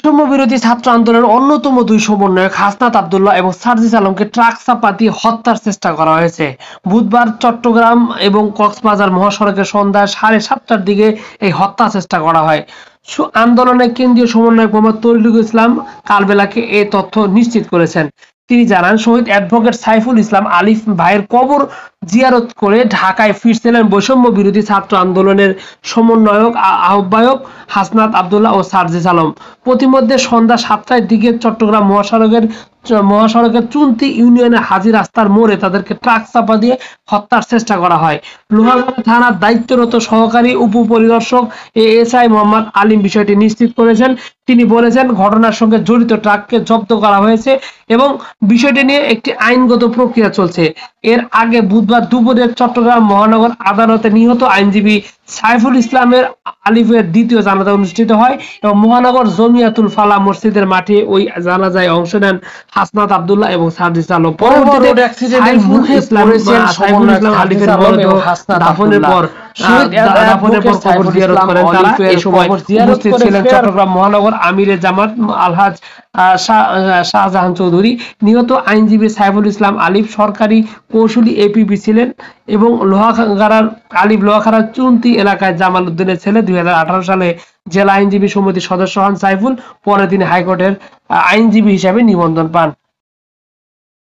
বৈষম্য বিরোধী ছাত্র আন্দোলনের অন্যতম দুই সমন্বয়ক হাসনাত আব্দুল্লাহ এবং সার্জিস আলমকে ট্রাক চাপা দিয়ে হত্যার চেষ্টা করা হয়েছে। বুধবার চট্টগ্রাম এবং কক্সবাজার মহাসড়কে সন্ধ্যা 7:30টার দিকে এই হত্যা চেষ্টা করা হয়। আন্দোলনের কেন্দ্রীয় সমন্বয়ক মোহাম্মদ তরিকুল ইসলাম কালবেলাকে এ তথ্য নিশ্চিত করেছেন। তিনি জানান, শহীদ অ্যাডভোকেট সাইফুল ইসলাম আলিফ ভাইয়ের কবর জিয়ারত করে ঢাকায় ফিরছিলেন বৈষম্য বিরোধী ছাত্র আন্দোলনের সমন্বয়ক আহ্বায়ক হাসনাত আব্দুল্লাহ ও সার্জিস আলম। প্রতিমধ্যে সন্ধ্যা 7টার দিকে চট্টগ্রাম মহাসড়কের চুন্তি ইউনিয়নের হাজী রাস্তার মোড়ে তাদেরকে ট্রাক চাপা দিয়ে হত্যার চেষ্টা করা হয়। লোহাগড়া থানার দায়িত্বরত সহকারী উপপরিদর্শক এএসআই মোহাম্মদ আলিম বিষয়টি নিশ্চিত করেছেন। তিনি বলেছেন, ঘটনার সঙ্গে জড়িত ট্রাককে জব্দ করা হয়েছে এবং বিষয়টি নিয়ে একটি আইনগত প্রক্রিয়া চলছে। এর আগে বুধবার দুপুরে চট্টগ্রাম মহানগর আদালতে নিহত আইনজীবী সাইফুল ইসলামের আলিফের দ্বিতীয় জানাজা অনুষ্ঠিত হয় এবং মহানগর জমিয়াতুল ফালাহ মসজিদের মাঠে ওই জানাজায় অংশ নেন হাসনাত আব্দুল্লাহ এবং সার্জিস আলম। পরবর্তীতে আলিফের মরদেহ দাফনের পর কবর জিয়ারত করেন তারা। এই সময় উপস্থিত ছিলেন চট্টগ্রাম মহানগর আমিরে জামাত আলহাজ শাহজাহান চৌধুরী। নিহত আইনজীবী সাইফুল ইসলাম আলিফ সরকারি কৌশলী এপিপি ছিলেন এবং লোহাখাড়ার চুন্তি এলাকায় জামাল উদ্দিনের ছেলে। 2018 সালে জেলা আইনজীবী সমিতির সদস্য হন সাইফুল। পরে তিনি হাইকোর্টের আইনজীবী হিসেবে নিবন্ধন পান।